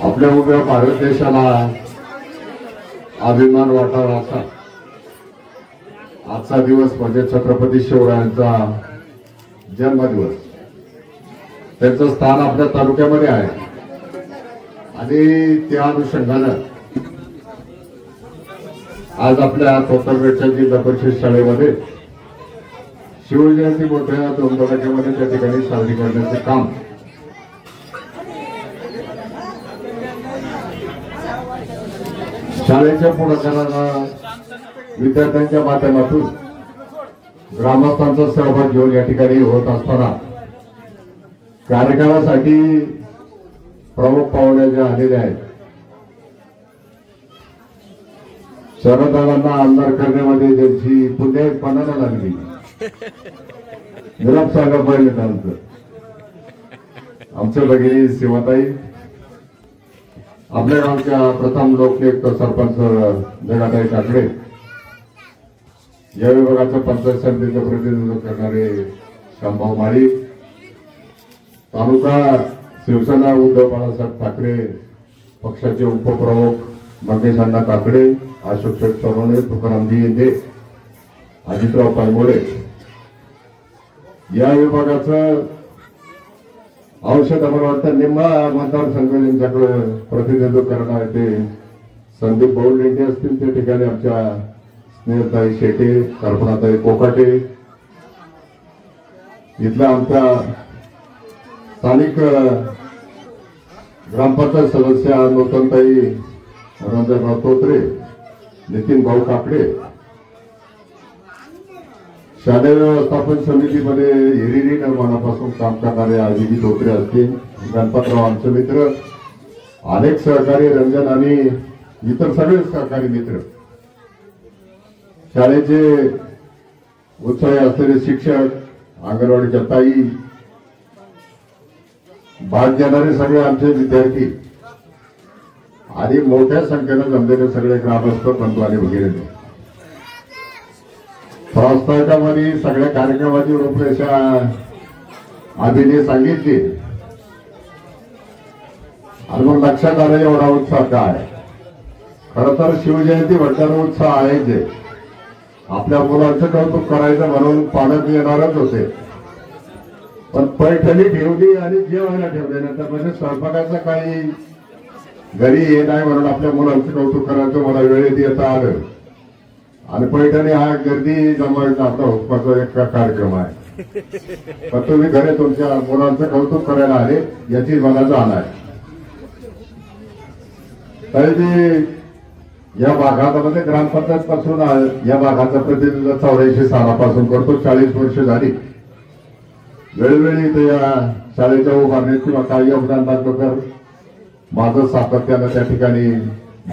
आपल्या उभ्या भारत देशाला अभिमान वाटावा असा आजचा दिवस म्हणजे छत्रपती शिवरायांचा जन्मदिवस. त्यांचं स्थान आपल्या तालुक्यामध्ये आहे आणि त्या अनुषंगानं आज आपल्या कोथरवेडच्या जिल्हा परिषद शाळेमध्ये शिवजयंती मोठ्या धुमधडाक्यामध्ये त्या ठिकाणी साजरी करण्याचे काम शाळेच्या पुढाकारानं विद्यार्थ्यांच्या माध्यमातून ग्रामस्थांचा सहभाग घेऊन या ठिकाणी होत असताना कार्यक्रमासाठी प्रमुख पाहुणे जे आलेले आहेत, शरदादांना आमदार करण्यामध्ये ज्यांची पुण्यापणाला लागली निराप सागर पाहिजे त्यांचं आमच्या भगिनी सीमाताई, आपल्या गावच्या प्रथम लोकनियुक्त सरपंच जगाताई काकडे, या विभागाच्या पंचायत समितीचं प्रतिनिधित्व करणारे शामभाऊ माळी, तालुका शिवसेना उद्धव बाळासाहेब ठाकरे पक्षाचे उपप्रमुख मंगेश अण्णा काकडे, अशोक शेठ चव्हाणे, तुकारामजी येंदे, अजितराव पायमोडे, या विभागाचं औषध आम्हाला वाटतं निम्मा मतदारसंघ यांच्याकडे प्रतिनिधित्व करणार ते संदीप भाऊ लेंडे असतील. त्या ठिकाणी आमच्या स्नेहताई शेटे, कल्पनाताई कोकाटे, इथल्या आमच्या स्थानिक ग्रामपंचायत सदस्य नूतनताई रंजनराव तोत्रे, नितीन भाऊ काकडे, शालेय व्यवस्थापन समितीमध्ये हिरिरी निर्माणापासून काम करणारे आदिजी धोत्रे असतील, गणपतराव आमचे मित्र, अनेक सहकारी रंजन आणि इतर सगळे सहकारी मित्र, शाळेचे उत्साही असलेले शिक्षक, अंगणवाडीच्या ताई, भाग घेणारे सगळे आमचे विद्यार्थी आणि मोठ्या संख्येनं जमलेले सगळे ग्रामस्थ बंधू आणि वगैरे. प्रास्ताविकामध्ये सगळ्या कार्यक्रमाची रूपरेषा अभिनय सांगितली आणि मग लक्षात आलं एवढा उत्साह काय. खरं तर शिवजयंती म्हटल्यावर उत्साह आहे जे आपल्या मुलांचं कौतुक करायचं म्हणून पालक येणारच होते, पण पैठणी ठेवली आणि जेवायला ठेवल्यानंतर म्हणजे स्वयंपाकाचं काही घरी हे नाही म्हणून आपल्या मुलांचं कौतुक करायचं मला वेळेत येता आलं आणि पैठणी हा गर्दी जमवायचा आपला हुकमाचा एक कार्यक्रम आहे. पण तुम्ही घरी तुमच्या मुलांचं कौतुक करायला आले याची मला जाण आहे. तरी ते या भागामध्ये ग्रामपंचायत पासून या भागाचा प्रतिनिधित्व 84 सालापासून करतो. 40 वर्ष झाली. वेळोवेळी इथे या शाळेच्या उभारणीत किंवा काही योगदान लागलं तर माझं सातत्यानं त्या ठिकाणी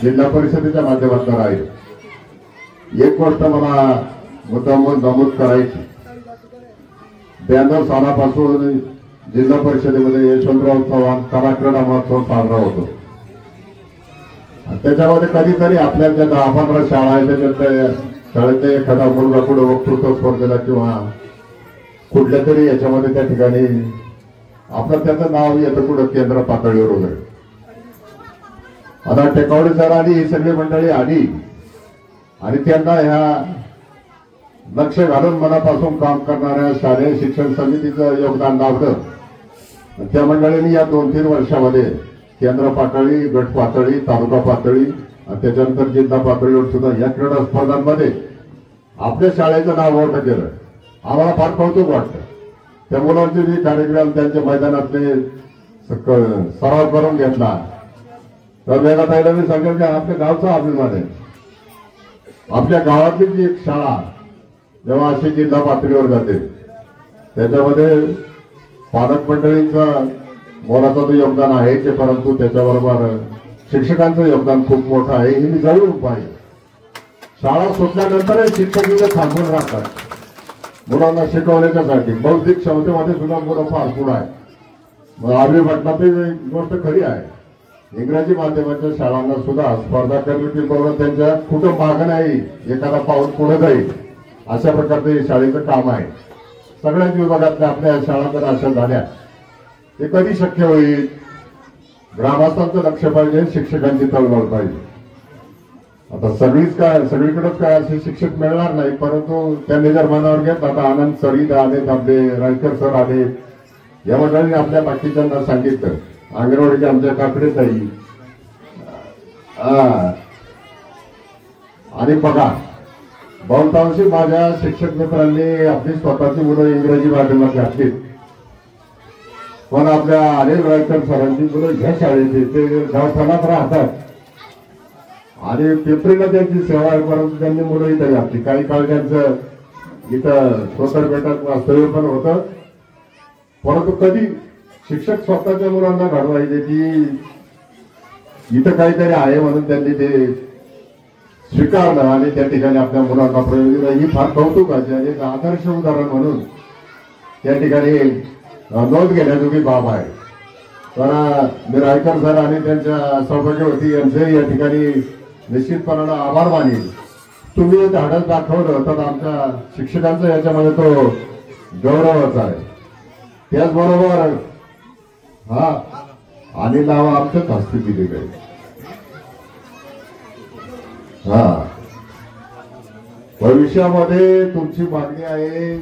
जिल्हा परिषदेच्या माध्यमातून आहे. एक गोष्ट मला मुद्दाम नमूद करायची, 92 सालापासून जिल्हा परिषदेमध्ये यशवंतराव चव्हाण कला क्रीडा महोत्सव साजरा होतो. त्याच्यामध्ये कधीतरी आपल्या ज्या 10-15 शाळा आहेत त्याच्यातल्या शाळेतल्या एखादा मुलगा पुढे वक्तृत्व स्पर्धेला किंवा कुठल्या तरी याच्यामध्ये त्या ठिकाणी आपलं त्याचं नाव येतं पुढे केंद्र पातळीवर वगैरे. आता टेकावडी सर आली, ही सगळी मंडळी आली आणि त्यांना ह्या लक्ष घालून मनापासून काम करणाऱ्या शालेय शिक्षण समितीचं योगदान लाभलं. त्या मंडळींनी या 2-3 वर्षामध्ये केंद्र पातळी, गट पातळी, तालुका पातळी आणि त्याच्यानंतर जिल्हा पातळीवर सुद्धा या क्रीडा स्पर्धांमध्ये आपल्या शाळेचं नाव मोठं केलं. आम्हाला फार कौतुक वाटतं. त्या मुलांचे जे कार्यक्रम त्यांच्या मैदानातले सराव करून घेतला तर वेगाताईला मी सांगेल की आपल्या गावचा अभिमान आहे. आपल्या गावातली जी एक शाळा जेव्हा अशी जिल्हा पातळीवर जाते त्याच्यामध्ये पालक मंडळींचा मोलाचं तर योगदान आहेच, परंतु त्याच्याबरोबर शिक्षकांचं योगदान खूप मोठं आहे. हे मी जरूर पाहिजे. शाळा सुटल्यानंतर शिक्षक इथे थांबून राहतात मुलांना शिकवण्याच्यासाठी. बौद्धिक क्षमतेमध्ये सुद्धा मुलं फार पुढे आहे. मग आम्ही म्हटलं ती गोष्ट खरी आहे. इंग्रजी माध्यमाच्या शाळांना सुद्धा स्पर्धा कमिटीबरोबर त्यांच्या कुठं मागं नाही, एखादा पाऊल पुढे जाईल अशा प्रकारचं हे शाळेचं काम आहे. सगळ्याच विभागातल्या आपल्या शाळा जर अशा झाल्या ते कधी शक्य होईल? ग्रामस्थांचं लक्ष पाहिजे, शिक्षकांची तळमळ पाहिजे. आता सगळीकडेच काय असे शिक्षक मिळणार नाही, परंतु त्यांनी जर मनावर घेतलं, आता आनंद सरीद आलेत, आपले रायकर सर आले, या मंडळींनी आपल्या बाकीच्यांना सांगितलं, अंगणवाडीचे आमच्या काकडे ताई आणि बघा, बहुतांशी माझ्या शिक्षक मित्रांनी आपली स्वतःची मुलं इंग्रजी माध्यमात घातली, पण आपल्या अनिल रायकर सरांची मुलं ह्या शाळेचे ते गावठाणात राहतात आणि पिंपरीला त्यांची सेवा आहे, परंतु त्यांनी मुलं इथं घातली. काही काळ त्यांचं इथं स्वतः बेटात वास्तव्य पण होतं, परंतु कधी शिक्षक स्वतःच्या मुलांना घडवायचे की इथं काहीतरी आहे म्हणून त्यांनी ते स्वीकारलं आणि त्या ठिकाणी आपल्या मुलांना प्रयोग दिला. ही फार कौतुकाची आणि एक आदर्श उदाहरण म्हणून त्या ठिकाणी नोंद घेण्याजोगी बाब आहे. तर मी रायकर सर आणि त्यांच्या सौभाग्यवती यांचे या ठिकाणी निश्चितपणानं आभार मानेल. तुम्ही धाडस दाखवलं तर आमच्या शिक्षकांचा याच्यामध्ये तो गौरवच आहे. त्याचबरोबर आणि नाव आमच्याच हस्ती दिली गेली. भविष्यामध्ये तुमची मागणी आहे,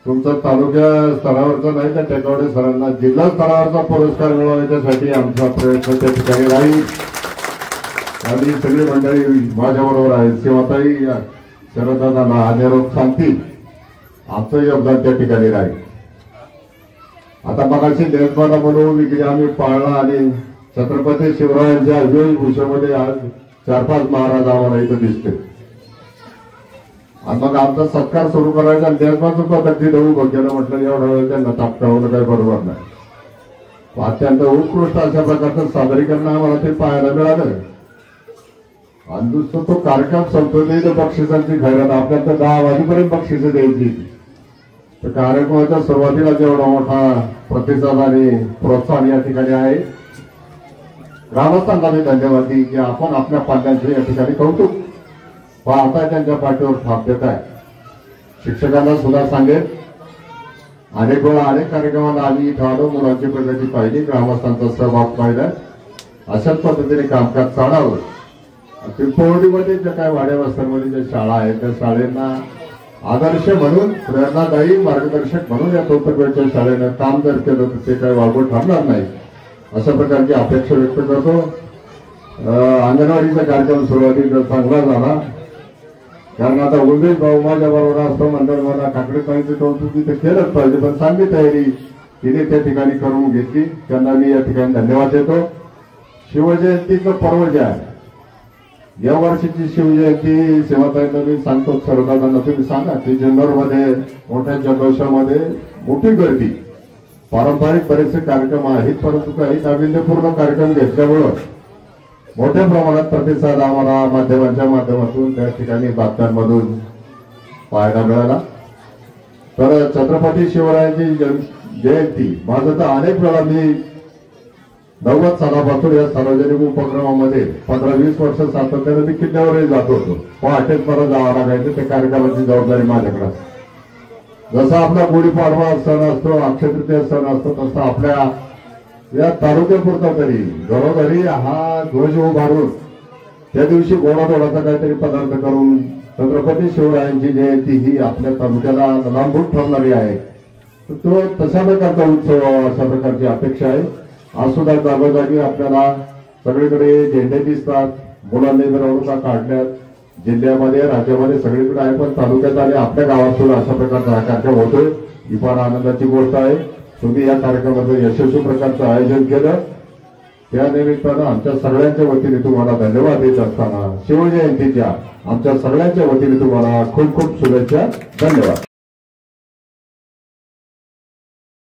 तुमचा तालुक्या स्तरावरचा नाही तर टेकवडे सरांना जिल्हा स्तरावरचा पुरस्कार मिळवण्यासाठी आमचा प्रयत्न त्या ठिकाणी राहील. आणि सगळी मंडळी माझ्याबरोबर आहेत. सेवाताई शरदादांना निरोप सांगतील, आमचं योगदान त्या ठिकाणी राहील. आता मगाशी देशमाना म्हणून इकडे आम्ही पाळला आणि छत्रपती शिवरायांच्या वेशभूषेमध्ये आज 4-5 महाराज आम्हाला इथं दिसते. आणि मग आमचा सत्कार सुरू करायचा आणि देशमाचं पद्धती देऊ बघायला म्हटलं एवढा वेळ त्यांना तापकावलं काही बरोबर नाही. अत्यंत उत्कृष्ट अशा प्रकारचं सादरीकरण आम्हाला ते पाहायला मिळालं. आणि दुसरं तो कार्यक्रम संपतो बक्षिसांची खैरात आपल्याला तर 10 वाजेपर्यंत बक्षिसं द्यायची. तर कार्यक्रमाच्या सुरुवातीला जेवढा मोठा प्रतिसाद आणि प्रोत्साहन या ठिकाणी आहे, ग्रामस्थांना मी धन्यवाद देईन की आपण आपल्या पाल्यांचे या ठिकाणी कौतुक पाहताय, त्यांच्या पाठीवर थाप देत आहे. शिक्षकांना सुद्धा सांगेल, अनेक वेळा अनेक कार्यक्रमाला आम्ही इथं आलो, मुलांची प्रगती पाहिली, ग्रामस्थांचा सहभाग पाहिला, अशाच पद्धतीने कामकाज चालावं. पिंपळवडीमध्ये ज्या काय वाड्यावस्त्यांमध्ये ज्या शाळा आहेत त्या शाळेंना आदर्श म्हणून, प्रेरणादायी मार्गदर्शक म्हणून या कौतुकच्या शाळेनं काम जर केलं तर ते काही वागवत ठरणार नाही, अशा प्रकारची अपेक्षा व्यक्त करतो. अंगणवाडीचा कार्यक्रम सुरुवातीला चांगला झाला, कारण आता उमेश भाऊ माझ्या बरोबर असतो मंडळ मला काकडे पाहिजे कौतुक तिथे केलंच पाहिजे, पण चांगली तयारी तिने त्या ठिकाणी करून घेतली. त्यांना मी या ठिकाणी धन्यवाद देतो. शिवजयंतीचं पर्व जे आहे, या वर्षीची शिवजयंती सेवाताईंना मी सांगतो, सरदारांना तुम्ही सांगा की जुन्नरमध्ये मोठ्या जल्लोषामध्ये मोठी गर्दी, पारंपरिक बरेचसे कार्यक्रम आहेत, परंतु काही नाविन्यपूर्ण कार्यक्रम घेतल्यामुळं मोठ्या प्रमाणात प्रतिसाद आम्हाला माध्यमांच्या माध्यमातून त्या ठिकाणी बातम्यांमधून पाहायला मिळाला. तर छत्रपती शिवरायांची जयंती माझं तर अनेक वेळा मी 90 सालापासून या सार्वजनिक उपक्रमामध्ये 15-20 वर्ष सातत्याने मी किल्ल्यावरही जात होतो. पहाटेच मला जावं लागायचं, त्या कार्यक्रमाची जबाबदारी माझ्याकडे. जसा आपला गुढीपाडवा सण असतो, अक्षयतृतीया सण असतो, तसं आपल्या या तालुक्यापुरता तरी घरोघरी हा ध्वज उभारून त्या दिवशी गोडाधोडाचा काहीतरी पदार्थ करून छत्रपती शिवरायांची जयंती ही आपल्या तालुक्याला लांबून ठरणारी आहे. तो तशा प्रकारचा उत्सव अशा प्रकारची अपेक्षा आहे. आज सुद्धा जागोजागी आपल्याला सगळीकडे झेंडे दिसतात, मुलांनी मिरवणुका काढल्यात, जिल्ह्यामध्ये राज्यामध्ये सगळीकडे आहे, पण तालुक्यात आणि आपल्या गावात सुद्धा अशा प्रकारचा हा कार्यक्रम होतोय. ही फार आनंदाची गोष्ट आहे. तुम्ही या कार्यक्रमाचं यशस्वी प्रकारचं आयोजन केलं, त्या निमित्तानं आमच्या सगळ्यांच्या वतीने तुम्हाला धन्यवाद देत असताना शिवजयंतीच्या आमच्या सगळ्यांच्या वतीने तुम्हाला खूप खूप शुभेच्छा. धन्यवाद.